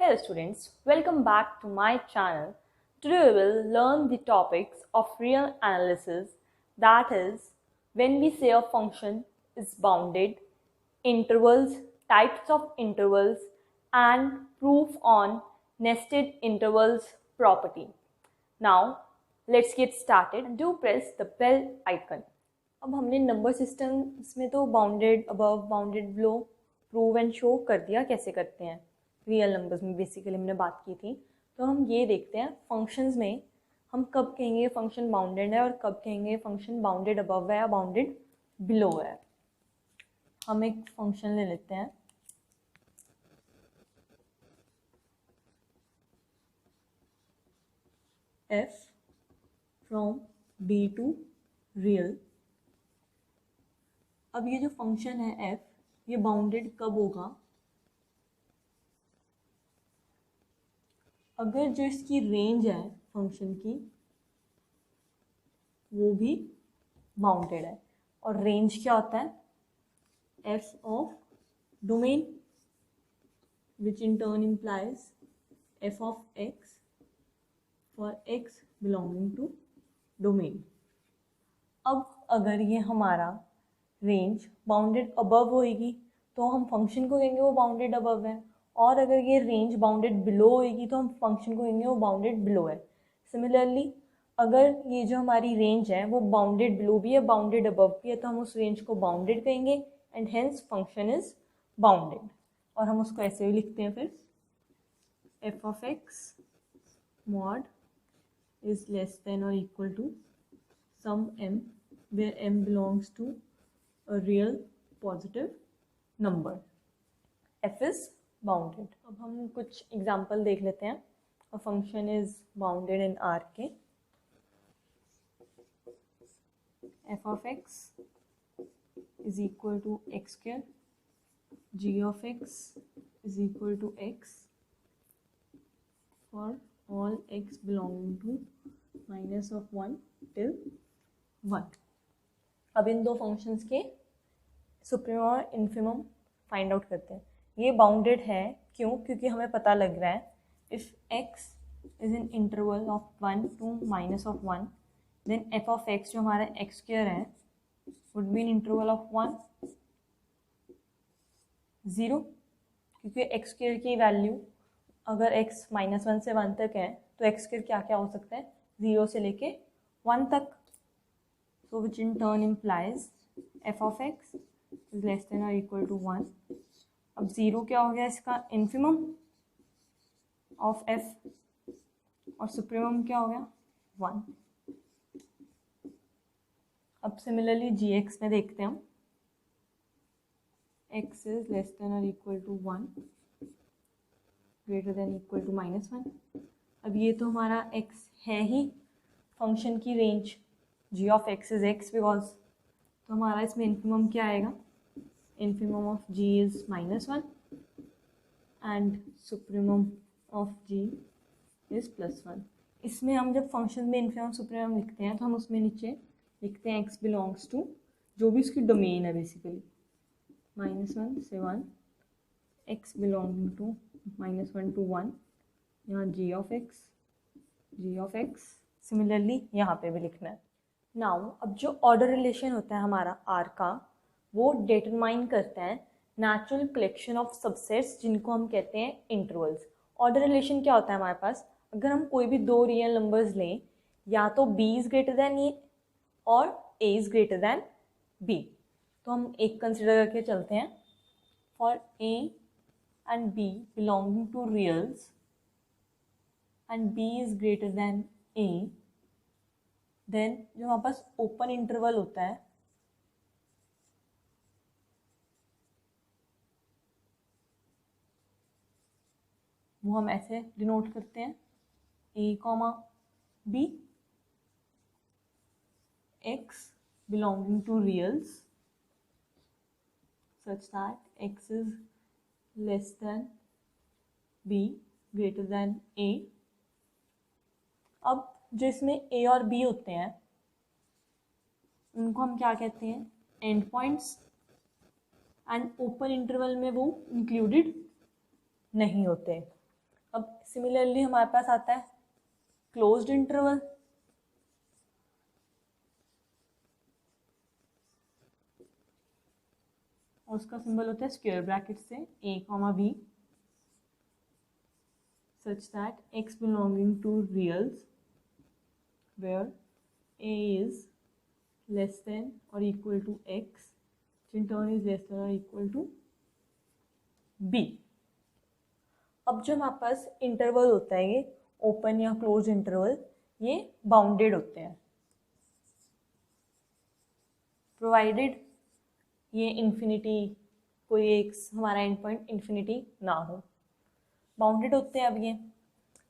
Hello students, welcome back to my channel. Today we will learn the topics of real analysis, that is, when we say a function is bounded, intervals, types of intervals, and proof on nested intervals property. Now let's get started. Do press the bell icon. अब हमने number systems में तो bounded above, bounded below, prove and show कर दिया कैसे करते हैं। Real numbers में बेसिकली हमने बात की थी, तो हम ये देखते हैं फंक्शंस में हम कब कहेंगे फंक्शन बाउंडेड है और कब कहेंगे फंक्शन बाउंडेड अबव है या बाउंडेड बिलो है। हम एक फंक्शन ले लेते हैं, f from b to real. अब ये जो फंक्शन है f, ये बाउंडेड कब होगा? अगर जो इसकी रेंज है फंक्शन की वो भी बाउंडेड है। और रेंज क्या होता है? f of domain, which in turn implies f of x for x belonging to domain. अब अगर ये हमारा रेंज बाउंडेड अबव होएगी तो हम फंक्शन को कहेंगे वो बाउंडेड अबव है, और अगर ये रेंज बाउंडेड बिलो होएगी तो हम फंक्शन को कहेंगे वो बाउंडेड बिलो है। सिमिलरली अगर ये जो हमारी रेंज है वो बाउंडेड बिलो भी है, बाउंडेड अबव भी है, तो हम उस रेंज को बाउंडेड कहेंगे and hence function is bounded. और हम उसको ऐसे भी लिखते हैं फिर, f of x mod is less than or equal to some m where m belongs to a real positive number. f is bounded. अब हम कुछ एग्जाम्पल देख लेते हैं। A function is bounded in Rk. f of x is equal to x square, g of x is equal to x for all x belonging to minus of 1 till 1. अब इन दो functions के supremum और infimum find out करते हैं। ये bounded है क्यों? क्योंकि हमें पता लग रहा है if x is in interval of 1 to minus of 1 then f of x जो हमारा x स्क्वायर है would be in interval of 1 0, क्योंकि x स्क्वायर की वैल्यू अगर x माइनस 1 से 1 तक है तो x स्क्वायर क्या क्या हो सकता है? 0 से लेके 1 तक। So which in turn implies f of x is less than or equal to 1. अब 0 क्या हो गया इसका? इन्फिमम ऑफ f, और सुप्रीमम क्या हो गया? 1। अब सिमिलरली gx में देखते हैं हम, x is less than or equal to 1 greater than equal to minus 1। अब ये तो हमारा x है ही, फंक्शन की range g of x is x because, तो हमारा इसमें इन्फिमम क्या आएगा? Infimum of g is minus 1 and supremum of g is plus 1। इसमें हम जब फंक्शन में इन्फिमम सुप्रीमम लिखते हैं तो हम उसमें नीचे लिखते हैं x बिलोंग्स टू जो भी उसकी डोमेन है बेसिकली -1 से 1, x बिलोंगिंग टू -1 to 1, यहाँ g of x सिमिलरली यहाँ पे भी लिखना है। नाउ अब जो ऑर्डर रिलेशन होता है हमारा R का, वो डिटरमाइन करता है नेचुरल कलेक्शन ऑफ सबसेट्स जिनको हम कहते हैं इंटरवल्स। ऑर्डर रिलेशन क्या होता है हमारे पास? अगर हम कोई भी दो रियल नंबर्स लें, या तो b is greater than A और a is greater than b, तो हम एक कंसिडर करके चलते हैं। For a and b belonging to reals and b is greater than a, then जो हमारे पास ओपन इंटरवल होता है वो हम ऐसे डिनोट करते हैं a, b, x belonging to reals such that x is less than b greater than a। अब जो इसमें a और b होते हैं उनको हम क्या कहते हैं? And points. And open interval में वो इंक्लूडेड नहीं होते। अब सिमिलरली हमारे पास आता है क्लोज्ड इंटरवल। और उसका सिंबल होता है स्क्वायर ब्रैकेट से a comma b such that x belonging to reals where a is less than or equal to x, which in turn is less than or equal to b। अब जो हमारे पास interval होता है ये open या close interval, ये bounded होते हैं, प्रोवाइडेड ये इन्फिनिटी, कोई एक हमारा एंड पॉइंट इन्फिनिटी ना हो, बाउंडेड होते हैं।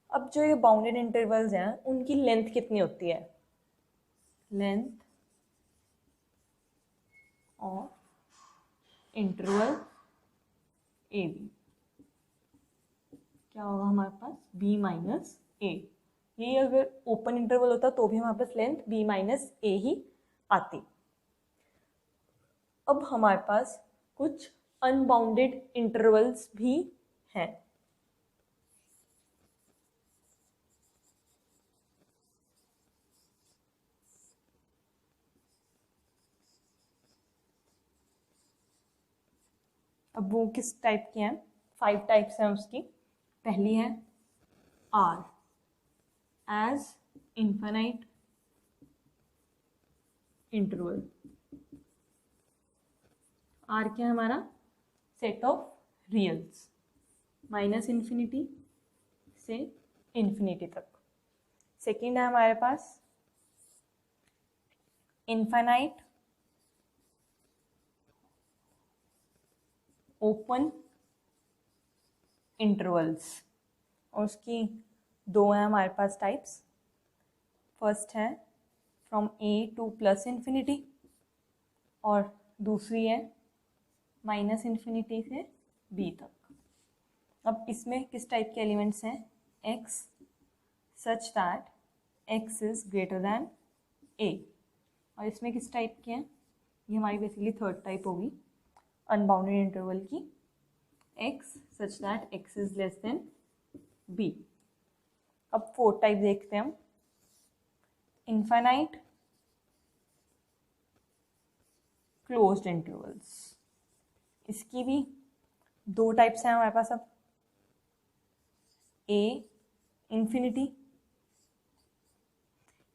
अब जो ये बाउंडेड इंटरवल्स हैं उनकी लेंथ कितनी होती है? Length of interval A B क्या होगा हमारे पास? b माइनस ए। ये अगर ओपन इंटरवल होता तो भी हमारे पास लेंथ b माइनस ए ही आती। अब हमारे पास कुछ अनबाउंडेड इंटरवल्स भी हैं। अब वो किस टाइप के हैं? 5 टाइप्स हैं उसकी। पहली है R as infinite interval. R क्या है हमारा? Set of reals minus infinity से इन्फिनिटी तक। सेकेंड है हमारे पास इनफाइनाइट ओपन इंटरवल्स, और उसकी 2 हैं हमारे पास टाइप्स। फर्स्ट है from a two plus infinity और दूसरी है माइनस इन्फिनिटी से b तक। अब इसमें किस टाइप के एलिमेंट्स हैं? x such that x is greater than a। और इसमें किस टाइप के हैं? ये हमारी बेसिकली थर्ड टाइप होगी अनबाउंडेड इंटरवल की, x such that x is less then b। अब फोर्थ टाइप देखते हैं हम, इनफाइनाइट क्लोज्ड इंटरवल्स। इसकी भी 2 टाइप्स हैं हमारे पास। अब a इन्फिनिटी।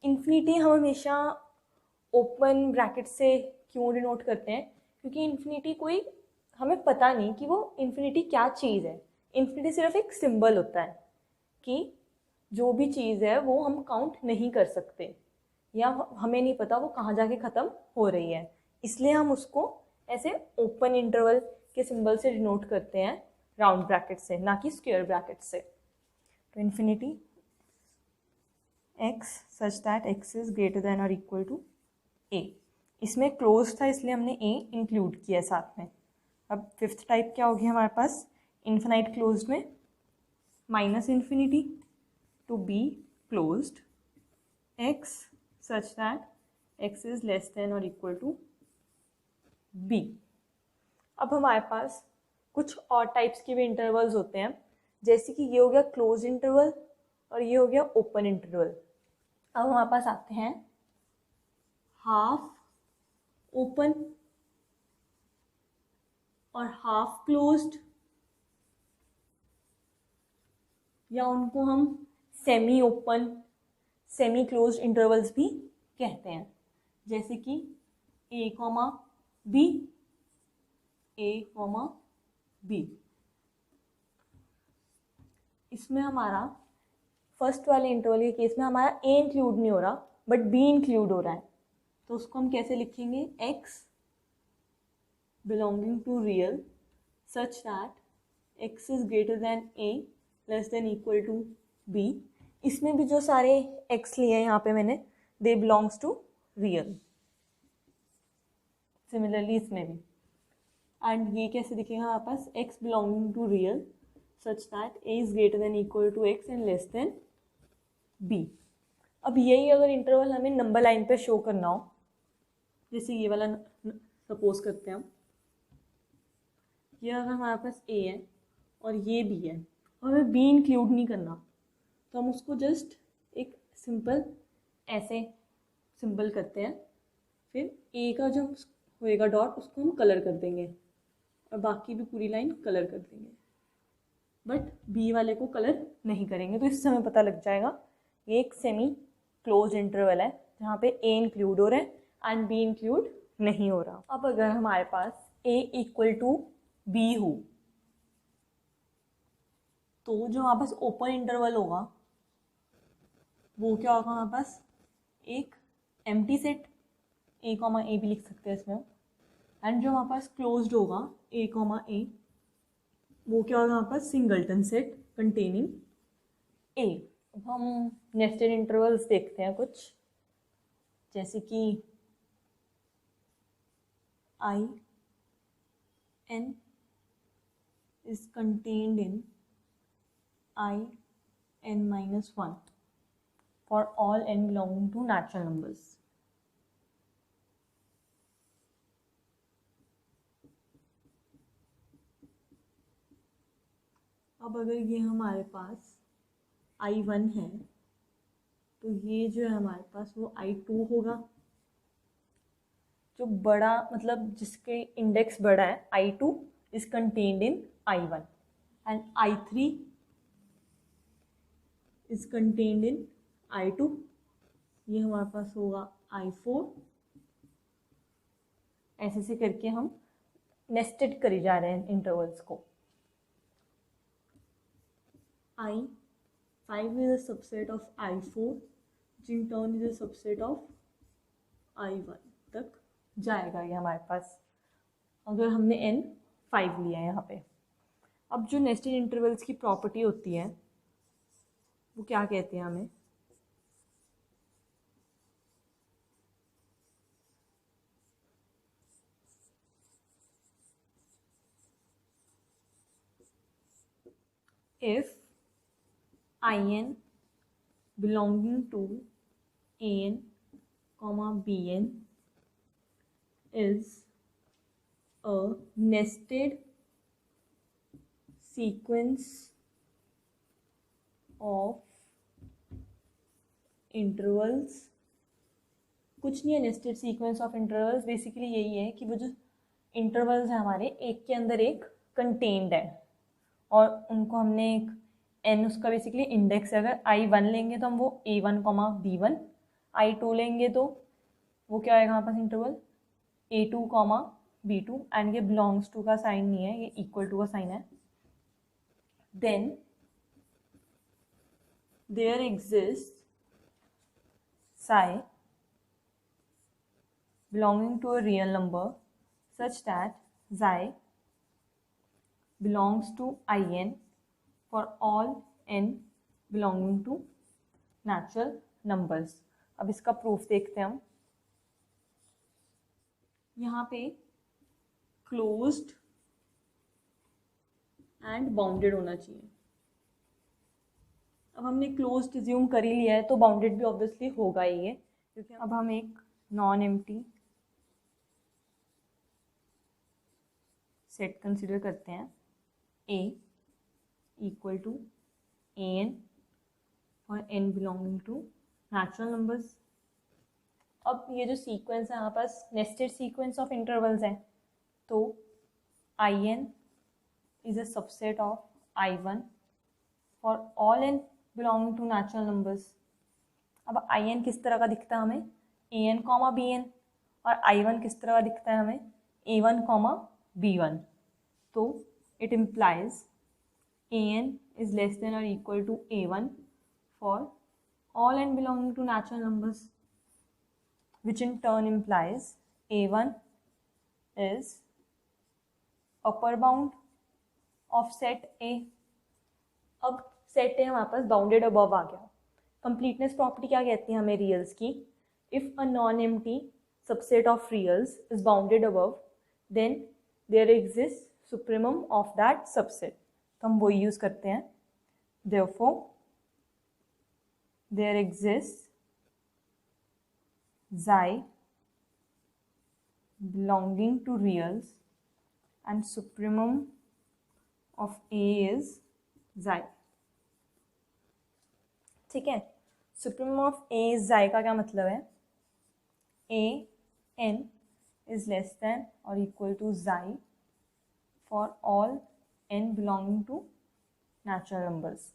इन्फिनिटी हम हमेशा ओपन ब्रैकेट से क्यों डिनोट करते हैं? क्योंकि इन्फिनिटी कोई हमें पता नहीं कि वो इन्फिनिटी क्या चीज़ है। इन्फिनिटी सिर्फ एक सिंबल होता है कि जो भी चीज़ है वो हम काउंट नहीं कर सकते या हमें नहीं पता वो कहाँ जाके ख़त्म हो रही है, इसलिए हम उसको ऐसे ओपन इंटरवल के सिंबल से डिनोट करते हैं, राउंड ब्रैकेट से, ना कि स्क्वायर ब्रैकेट से। तो infinity x such that x is greater than और इक्वल टू a। इसमें क्लोज था इसलिए हमने a इंक्लूड किया साथ में। अब फिफ्थ टाइप क्या होगी हमारे पास? इन्फिनाइट क्लोज में minus infinity to b closed x such that x is less than और इक्वल टू b। अब हमारे पास कुछ और टाइप्स के भी इंटरवल्स होते हैं, जैसे कि ये हो गया क्लोज इंटरवल और ये हो गया ओपन इंटरवल। अब हमारे पास आते हैं हाफ ओपन और हाफ क्लोज्ड, या उनको हम semi open semi closed intervals भी कहते हैं, जैसे कि a comma b, a comma b। इसमें हमारा फर्स्ट वाले इंटरवल के केस में हमारा a इंक्लूड नहीं हो रहा बट b इंक्लूड हो रहा है, तो उसको हम कैसे लिखेंगे? x belonging to real such that x is greater than a less than equal to b। इसमें भी जो सारे x लिए हैं यहाँ पे मैंने, they belongs to real। Similarly इसमें भी, एंड ये कैसे दिखेगा हमारे पास? x belonging to real such that a is greater than equal to x and less than b। अब यही अगर इंटरवल हमें नंबर लाइन पे शो करना हो, जैसे ये वाला सपोज करते हैं हम, ये अगर हमारे पास a है और ये b है, हमें बी इंक्लूड नहीं करना, तो हम उसको जस्ट एक सिंपल ऐसे सिंबल करते हैं, फिर ए का जो होएगा डॉट उसको हम कलर कर देंगे और बाकी भी पूरी लाइन कलर कर देंगे, बट बी वाले को कलर नहीं करेंगे। तो इससे हमें पता लग जाएगा ये एक सेमी क्लोज इंटरवल है जहाँ पे ए इंक्लूड हो रहा है एंड बी इंक्लूड नहीं हो रहा। अब अगर हमारे पास ए इक्वल टू बी हो तो जो हमारे पास ओपन इंटरवल होगा वो क्या होगा, हमारे पास एक एम्प्टी सेट ए कॉमा ए भी लिख सकते हैं इसमें, एंड जो हमारे पास क्लोज्ड होगा ए कॉमा ए वो क्या होगा हमारे पास सिंगलटन सेट कंटेनिंग ए। अब हम नेस्टेड इंटरवल्स देखते हैं कुछ, जैसे कि I N is contained in I n minus 1 for all n belonging to natural numbers. अब अगर ये हमारे पास I1 है तो ये जो है हमारे पास वो I2 होगा, जो बड़ा मतलब जिसके इंडेक्स बड़ा है I2 is contained in I1 and I3 is contained in I2, ये हमारे पास होगा I4। ऐसे से करके हम नेस्टेड करी जा रहे हैं इंटरवल्स को। I5 is a subset of I4 which in turn is a subset of I1 तक जाएगा ये हमारे पास, अगर हमने n5 लिया है यहाँ पे। अब जो नेस्टेड इंटरवल्स की प्रॉपर्टी होती है वो क्या कहते हैं हमें, if in belonging to an comma bn is a nested sequence of intervals, कुछ नहीं है nested sequence of intervals, basically यही है कि वो जो इंटरवल्स हैं हमारे एक के अंदर एक कंटेन्ड है और उनको हमने एक एन उसका बेसिकली इंडेक्स है। अगर I1 लेंगे तो हम वो A1 कॉमा B1, I2 लेंगे तो वो क्या आएगा हमारे पास interval A2 comma B2 and ये बिलोंग्स टू का साइन नहीं है, ये इक्वल टू का साइन है। Then there exist psi belonging to a real number such that psi belongs to in for all n belonging to natural numbers। अब इसका proof देखते हैं हम। यहाँ पे क्लोज्ड एंड बाउंडेड होना चाहिए। अब हमने क्लोज्ड रिज्यूम कर ही लिया है तो बाउंडेड भी ऑब्वियसली होगा ही है, क्योंकि अब हम एक नॉन एम्प्टी सेट कंसिडर करते हैं A इक्वल टू an और n belonging to natural numbers. अब ये जो सीक्वेंस है हमारे पास नेस्टेड सीक्वेंस ऑफ इंटरवल्स है, तो in is a subset of I1 for all n belonging to natural numbers. अब in किस तरह का दिखता है हमें an कॉमा bn और I1 किस तरह का दिखता है हमें a1 कॉमा b1, तो it implies an is less than or equal to a1 for all n belonging to natural numbers, which in turn implies a1 is upper bound of set A। अब set ए हमारे पास bounded above आ गया। Completeness property क्या कहती है हमें reals की, if a non empty subset of reals is bounded above then there exist supremum of that subset. तो हम वो यूज करते हैं, therefore there exist xi belonging to reals and supremum of A is जाई। ठीक है, supremum of A is जाई का क्या मतलब है, A N is less than और equal to xi for all N belonging to natural numbers.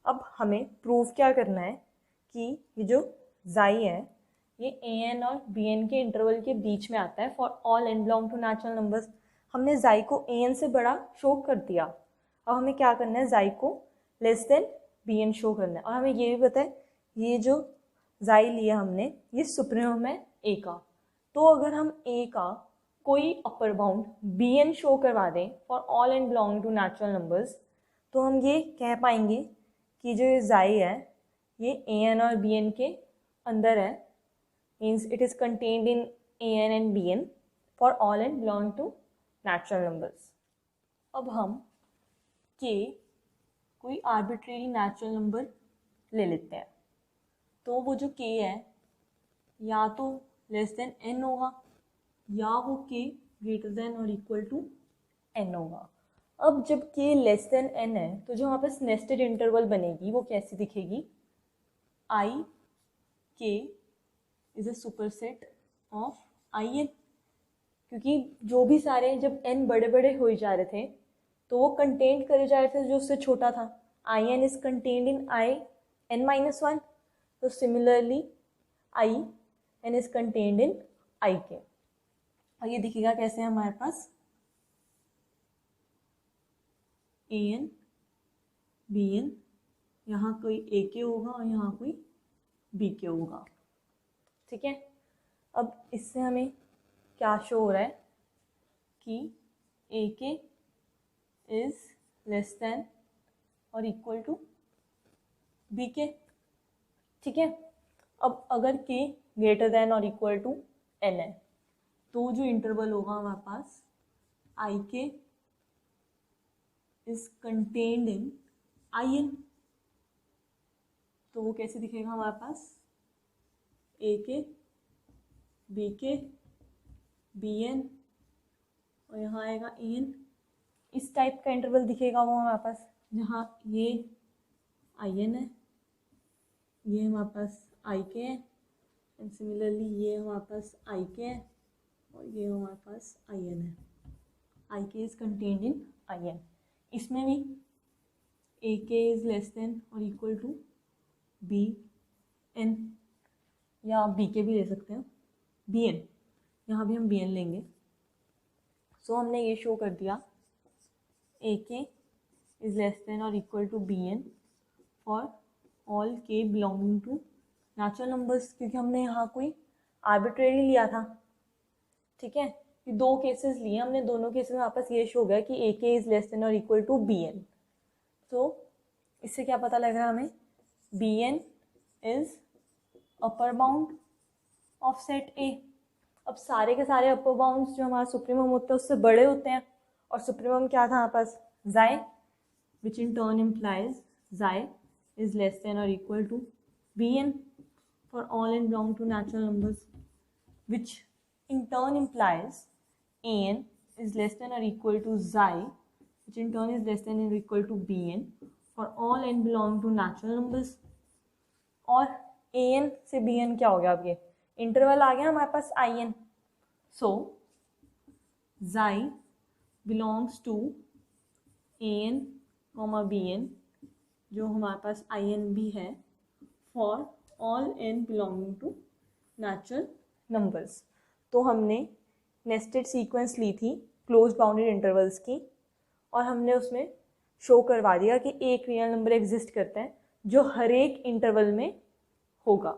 अब हमें प्रूव क्या करना है कि ये जो जाई है ये ए एन और बी एन के इंटरवल के बीच में आता है for all N belong to natural numbers. हमने जाई को ए एन से बड़ा शो कर दिया, अब हमें क्या करना है, जाई को less than B N show करना है। और हमें ये भी पता है ये जो जाई लिया हमने ये सुप्रीमम है ए का, तो अगर हम ए का कोई upper bound B N show करवा दें for all N belonging to natural numbers, तो हम ये कह पाएंगे कि जो ये जाई है ये ए एन और बी एन के अंदर है, means it is contained in A N and B N for all N belong to natural numbers. अब हम के कोई आर्बिट्रेरी नेचुरल नंबर ले लेते हैं, तो वो जो के है या तो लेस देन एन होगा या वो के ग्रेटर देन और इक्वल टू एन होगा। अब जब के लेस देन एन है तो जो हमारे पास नेस्टेड इंटरवल बनेगी वो कैसी दिखेगी, I K is a superset of I N, क्योंकि जो भी सारे जब एन बड़े बड़े हो जा रहे थे तो वो कंटेंट करे जा रहे थे जो उससे छोटा था, I N is contained in I N minus one, तो similarly I N is contained in I K. और ये दिखेगा कैसे हमारे पास ए एन बी एन, यहाँ कोई ए के होगा और यहाँ कोई बी के होगा। ठीक है, अब इससे हमें क्या शो हो रहा है कि A K is less than और इक्वल टू बी के। ठीक है, अब अगर के ग्रेटर देन और इक्वल टू एन है तो जो इंटरवल होगा हमारे पास I K is contained in I N, तो वो कैसे दिखेगा हमारे पास ए के बी के बी एन और यहाँ आएगा ए एन, इस टाइप का इंटरवल दिखेगा वो हमारे पास, जहाँ ये आई एन है, ये हमारे पास आई के है एंड सिमिलरली ये हमारे पास आई के है और ये हमारे पास आई एन है। I K is contained in I N. इसमें भी A K is less than और इक्वल टू बी एन, या बी के भी ले सकते हैं, बी एन, यहाँ भी हम बी एन लेंगे। सो हमने ये शो कर दिया A K is less than और equal to B N for all K belonging to natural numbers, क्योंकि हमने यहाँ कोई आर्बिट्रेरी लिया था। ठीक है, ये दो केसेस लिए हमने, दोनों केसेस में वापस ये शो हो गया कि A K is less than और इक्वल टू बी एन। तो इससे क्या पता लग रहा है हमें, B N is upper bound of set A. अब सारे के सारे अपर बाउंड्स जो हमारा सुप्रीमम होता है उससे बड़े होते हैं, और सुप्रीमम क्या था हमारे पास, xi, which in turn implies xi is less than और equal to B N for all N belong to natural numbers, which in turn implies an is less than or equal to xi, which in turn is less than or equal to bn for all n belong to natural numbers। और an से bn क्या हो गया, अब ये interval आ गया हमारे पास in, so xi belongs to an, bn जो हमारे पास in भी है for all n belonging to natural numbers। तो हमने नेस्टेड सीक्वेंस ली थी क्लोज बाउंडेड इंटरवल्स की, और हमने उसमें शो करवा दिया कि एक रियल नंबर एग्जिस्ट करता है जो हर एक इंटरवल में होगा।